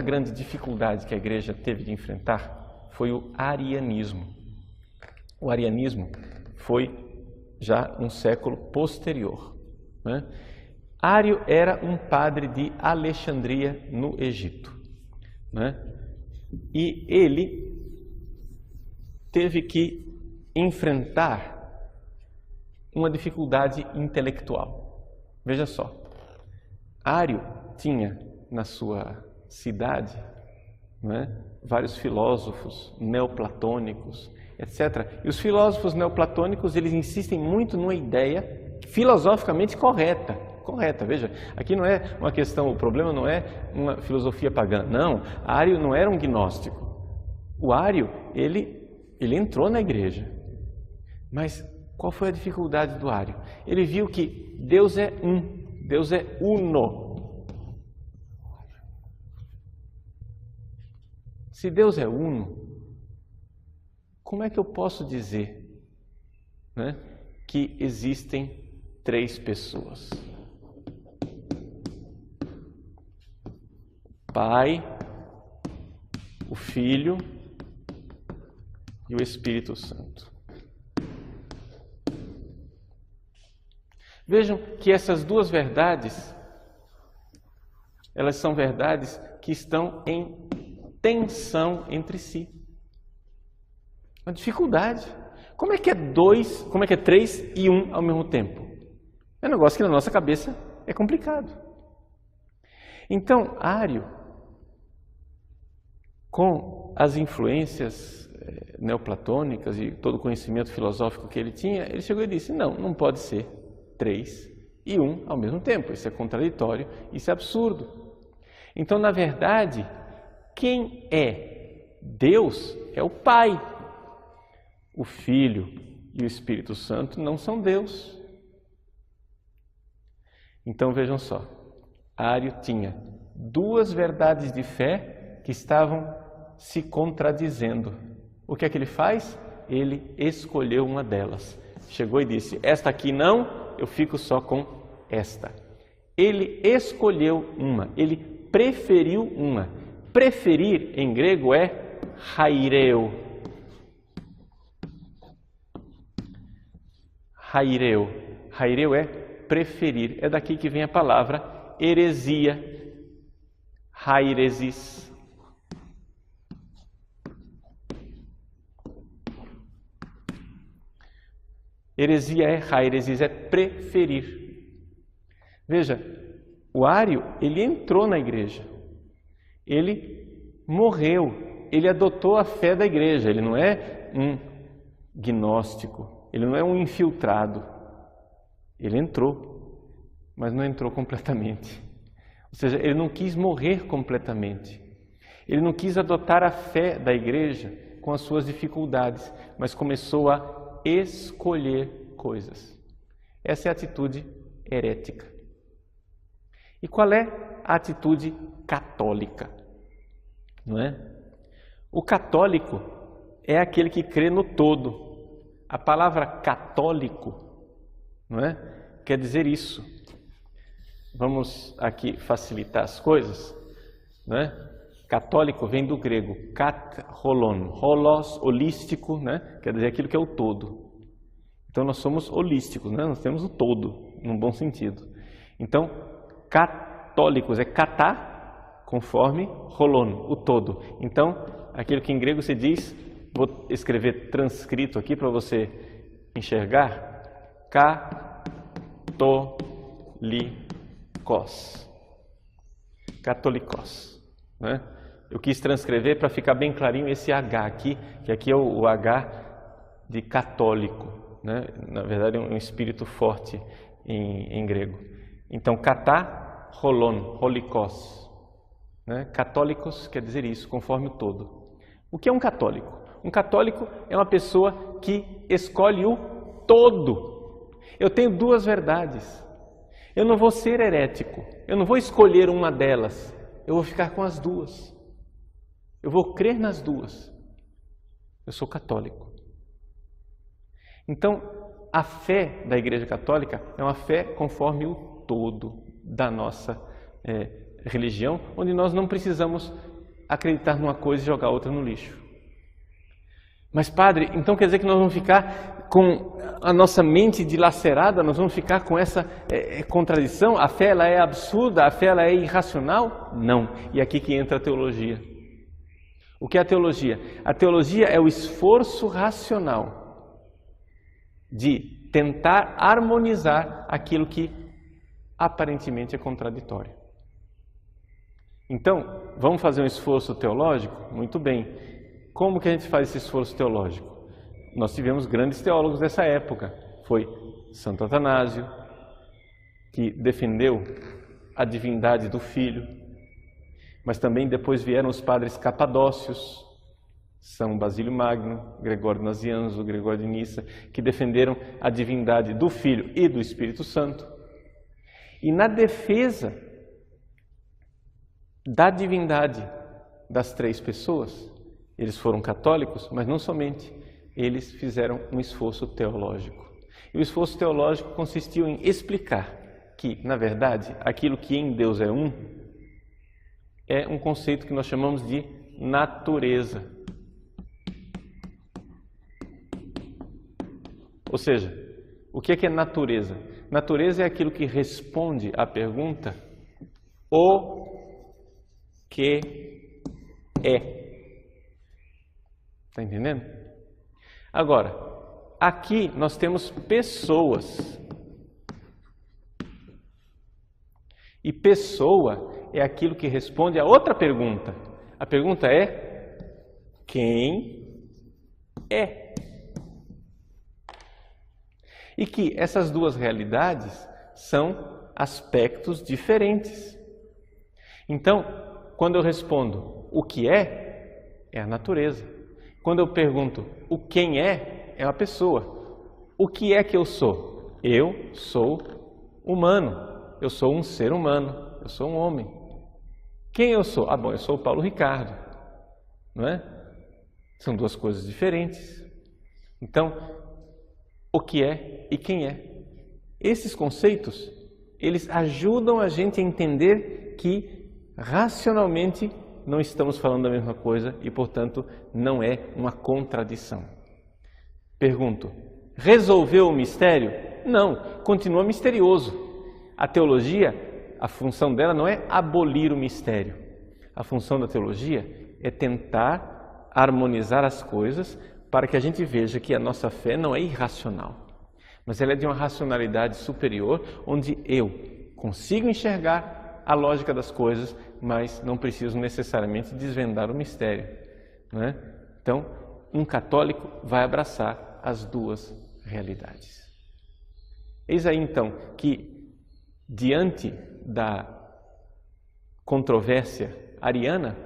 grande dificuldade que a igreja teve de enfrentar foi o arianismo. O arianismo foi já um século posterior, né? Ário era um padre de Alexandria, no Egito, né? E ele teve que enfrentar uma dificuldade intelectual. Veja só, Ário tinha na sua cidade, né, vários filósofos neoplatônicos, etc. E os filósofos neoplatônicos, eles insistem muito numa ideia filosoficamente correta. Veja, aqui não é uma questão, o problema não é uma filosofia pagã, não. Ário não era um gnóstico. O Ário, ele entrou na igreja, mas qual foi a dificuldade do Ário? Ele viu que Deus é um, Deus é uno. Se Deus é uno, como é que eu posso dizer, né, que existem três pessoas? Pai, o Filho e o Espírito Santo. Vejam que essas duas verdades, elas são verdades que estão em tensão entre si. Uma dificuldade. Como é que é três e um ao mesmo tempo? É um negócio que na nossa cabeça é complicado. Então, Ário, com as influências neoplatônicas e todo o conhecimento filosófico que ele tinha, ele chegou e disse, não pode ser três e um ao mesmo tempo. Isso é contraditório, isso é absurdo. Então, na verdade, quem é Deus é o Pai. O Filho e o Espírito Santo não são Deus. Então, vejam só, Ário tinha duas verdades de fé que estavam se contradizendo. O que é que ele faz? Ele escolheu uma delas. Chegou e disse, esta aqui não, eu fico só com esta. Ele escolheu uma, ele preferiu uma. Preferir em grego é haireu. Haireu. Haireu é preferir. É daqui que vem a palavra heresia. Hairesis. Heresia é hairesis, é preferir. Veja, o Ário, ele entrou na igreja. Ele morreu. Ele adotou a fé da igreja. Ele não é um gnóstico. Ele não é um infiltrado. Ele entrou, mas não entrou completamente. Ou seja, ele não quis morrer completamente. Ele não quis adotar a fé da igreja com as suas dificuldades, mas começou a escolher coisas. Essa é a atitude herética. E qual é a atitude católica? Não é? O católico é aquele que crê no todo. A palavra católico, não é? Quer dizer isso. Vamos aqui facilitar as coisas, não é? Católico vem do grego kat holon, holos, holístico, né? Quer dizer aquilo que é o todo. Então nós somos holísticos, né? Nós temos o todo, num bom sentido. Então, católicos é katá, conforme holon, o todo. Então, aquilo que em grego se diz, vou escrever transcrito aqui para você enxergar, catolicos. Catolicos, né? Eu quis transcrever para ficar bem clarinho esse H aqui, que aqui é o H de católico, né? Na verdade é um espírito forte em grego. Então, katá, holon, holikos, né? Católicos quer dizer isso, conforme o todo. O que é um católico? Um católico é uma pessoa que escolhe o todo. Eu tenho duas verdades. Eu não vou ser herético. Eu não vou escolher uma delas. Eu vou ficar com as duas. Eu vou crer nas duas. Eu sou católico. Então, a fé da Igreja Católica é uma fé conforme o todo da nossa religião, onde nós não precisamos acreditar numa coisa e jogar outra no lixo. Mas, padre, então quer dizer que nós vamos ficar com a nossa mente dilacerada, nós vamos ficar com essa contradição? A fé ela é absurda, a fé ela é irracional? Não. E aqui que entra a teologia. O que é a teologia? A teologia é o esforço racional de tentar harmonizar aquilo que aparentemente é contraditório. Então, vamos fazer um esforço teológico? Muito bem. Como que a gente faz esse esforço teológico? Nós tivemos grandes teólogos dessa época. Foi Santo Atanásio, que defendeu a divindade do Filho, mas também depois vieram os padres capadócios, São Basílio Magno, Gregório Nazianzo, Gregório de Nissa, que defenderam a divindade do Filho e do Espírito Santo. E na defesa da divindade das três pessoas, eles foram católicos, mas não somente, eles fizeram um esforço teológico. E o esforço teológico consistiu em explicar que, na verdade, aquilo que em Deus é um conceito que nós chamamos de natureza. Ou seja, o que é natureza? Natureza é aquilo que responde à pergunta o que é. Está entendendo? Agora, aqui nós temos pessoas. E pessoa é aquilo que responde a outra pergunta. A pergunta é: quem é? E que essas duas realidades são aspectos diferentes. Então, quando eu respondo o que é a natureza. Quando eu pergunto o quem é a pessoa. O que é que eu sou? Eu sou humano. Eu sou um ser humano. Eu sou um homem. Quem eu sou? Bom, eu sou o Paulo Ricardo. Não é? São duas coisas diferentes. Então, o que é e quem é? Esses conceitos, eles ajudam a gente a entender que racionalmente não estamos falando da mesma coisa e, portanto, não é uma contradição. Pergunto, resolveu o mistério? Não, continua misterioso. A teologia, a função dela não é abolir o mistério. A função da teologia é tentar harmonizar as coisas para que a gente veja que a nossa fé não é irracional, mas ela é de uma racionalidade superior, onde eu consigo enxergar a lógica das coisas, mas não preciso necessariamente desvendar o mistério, não é? Então, um católico vai abraçar as duas realidades. Eis aí então que, diante da controvérsia ariana,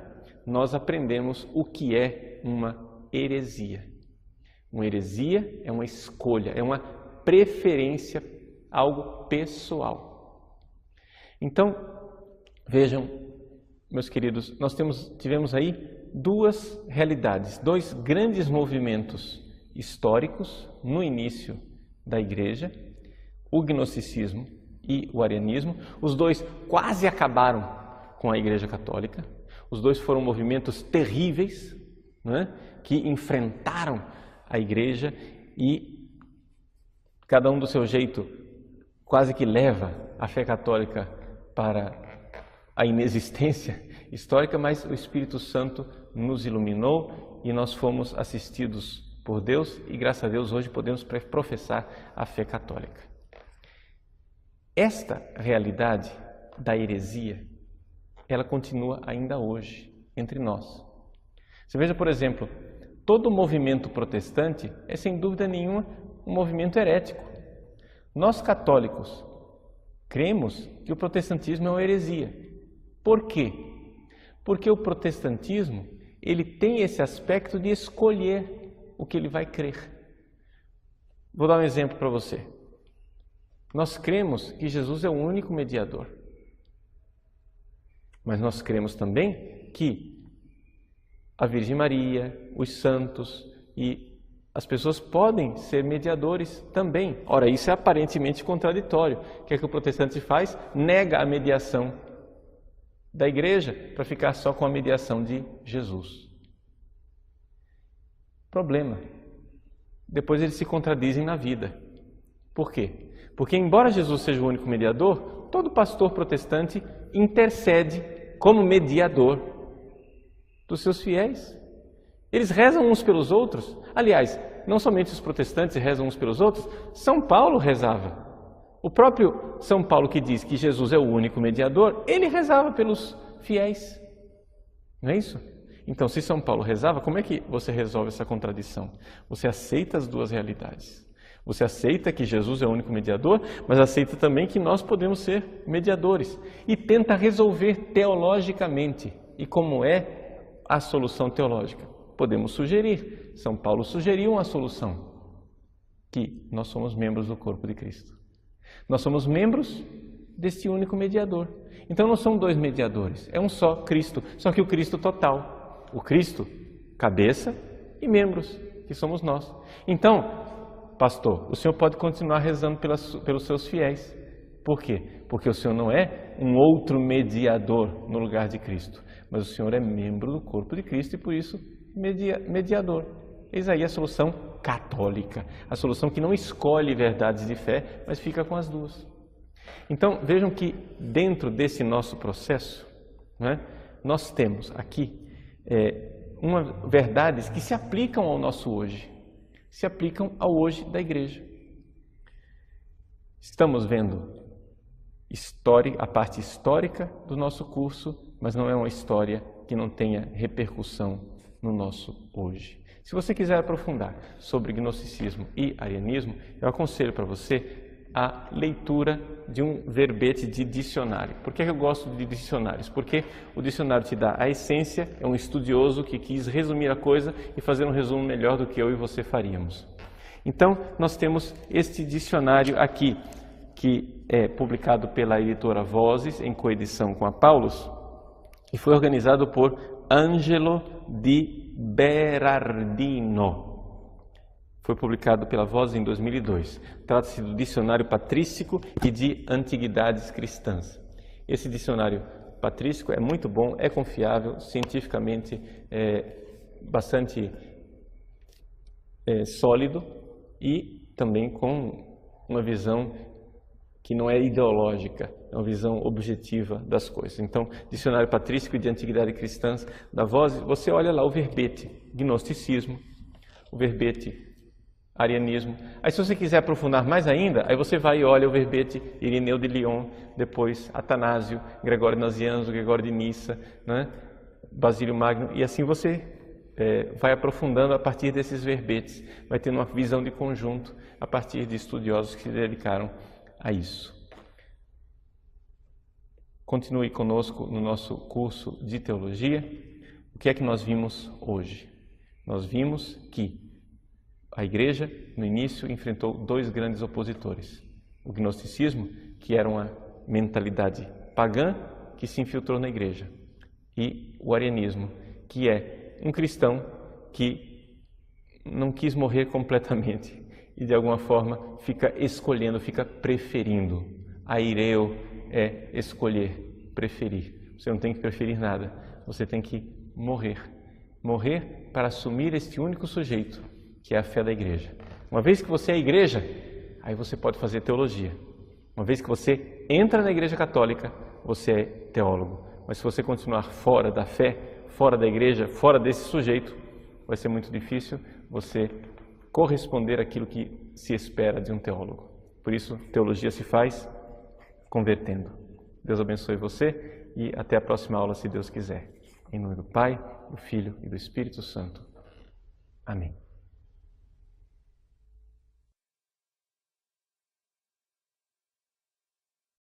nós aprendemos o que é uma heresia. Uma heresia é uma escolha, é uma preferência, algo pessoal. Então, vejam, meus queridos, nós tivemos aí duas realidades, dois grandes movimentos históricos no início da Igreja, o gnosticismo e o arianismo. Os dois quase acabaram com a Igreja Católica. Os dois foram movimentos terríveis, né, que enfrentaram a Igreja e cada um do seu jeito quase que leva a fé católica para a inexistência histórica, mas o Espírito Santo nos iluminou e nós fomos assistidos por Deus e, graças a Deus, hoje podemos professar a fé católica. Esta realidade da heresia, ela continua ainda hoje entre nós. Você veja, por exemplo, todo o movimento protestante é, sem dúvida nenhuma, um movimento herético. Nós, católicos, cremos que o protestantismo é uma heresia. Por quê? Porque o protestantismo, ele tem esse aspecto de escolher o que ele vai crer. Vou dar um exemplo para você. Nós cremos que Jesus é o único mediador. Mas nós cremos também que a Virgem Maria, os santos e as pessoas podem ser mediadores também. Ora, isso é aparentemente contraditório. O que é que o protestante faz? Nega a mediação da igreja para ficar só com a mediação de Jesus. Problema. Depois eles se contradizem na vida. Por quê? Porque embora Jesus seja o único mediador, todo pastor protestante intercede como mediador dos seus fiéis. Eles rezam uns pelos outros. Aliás, não somente os protestantes rezam uns pelos outros, São Paulo rezava. O próprio São Paulo, que diz que Jesus é o único mediador, ele rezava pelos fiéis. Não é isso? Então, se São Paulo rezava, como é que você resolve essa contradição? Você aceita as duas realidades. Você aceita que Jesus é o único mediador, mas aceita também que nós podemos ser mediadores. E tenta resolver teologicamente. E como é a solução teológica? Podemos sugerir. São Paulo sugeriu uma solução. Que nós somos membros do corpo de Cristo. Nós somos membros deste único mediador. Então não são dois mediadores, é um só Cristo, só que o Cristo total. O Cristo, cabeça e membros, que somos nós. Então, pastor, o senhor pode continuar rezando pelos seus fiéis. Por quê? Porque o senhor não é um outro mediador no lugar de Cristo, mas o senhor é membro do corpo de Cristo e por isso mediador. Eis aí a solução católica, a solução que não escolhe verdades de fé, mas fica com as duas. Então, vejam que dentro desse nosso processo, né, nós temos aqui verdades que se aplicam ao nosso hoje, se aplicam ao hoje da igreja. Estamos vendo a parte histórica do nosso curso, mas não é uma história que não tenha repercussão no nosso hoje. Se você quiser aprofundar sobre gnosticismo e arianismo, eu aconselho para você a leitura de um verbete de dicionário. Por que eu gosto de dicionários? Porque o dicionário te dá a essência, é um estudioso que quis resumir a coisa e fazer um resumo melhor do que eu e você faríamos. Então, nós temos este dicionário aqui, que é publicado pela editora Vozes, em coedição com a Paulus, e foi organizado por Angelo Di Berardino. Foi publicado pela Voz em 2002. Trata-se do Dicionário Patrístico e de Antiguidades Cristãs. Esse dicionário patrístico é muito bom, é confiável, cientificamente bastante sólido e também com uma visão que não é ideológica, é uma visão objetiva das coisas. Então, Dicionário Patrístico e de Antiguidades Cristãs da Voz, você olha lá o verbete gnosticismo, o verbete arianismo. Aí, se você quiser aprofundar mais ainda, aí você vai e olha o verbete Irineu de Lyon, depois Atanásio, Gregório Nazianzo, Gregório de Nissa, né? Basílio Magno, e assim você vai aprofundando a partir desses verbetes, vai tendo uma visão de conjunto a partir de estudiosos que se dedicaram a isso. Continue conosco no nosso curso de teologia. O que é que nós vimos hoje? Nós vimos que a igreja, no início, enfrentou dois grandes opositores. O gnosticismo, que era uma mentalidade pagã que se infiltrou na igreja, e o arianismo, que é um cristão que não quis morrer completamente e de alguma forma fica escolhendo, fica preferindo. Aireu é escolher, preferir. Você não tem que preferir nada, você tem que morrer. Morrer para assumir este único sujeito, que é a fé da igreja. Uma vez que você é a igreja, aí você pode fazer teologia. Uma vez que você entra na igreja católica, você é teólogo. Mas se você continuar fora da fé, fora da igreja, fora desse sujeito, vai ser muito difícil você corresponder àquilo que se espera de um teólogo. Por isso, teologia se faz convertendo. Deus abençoe você e até a próxima aula, se Deus quiser. Em nome do Pai, do Filho e do Espírito Santo. Amém.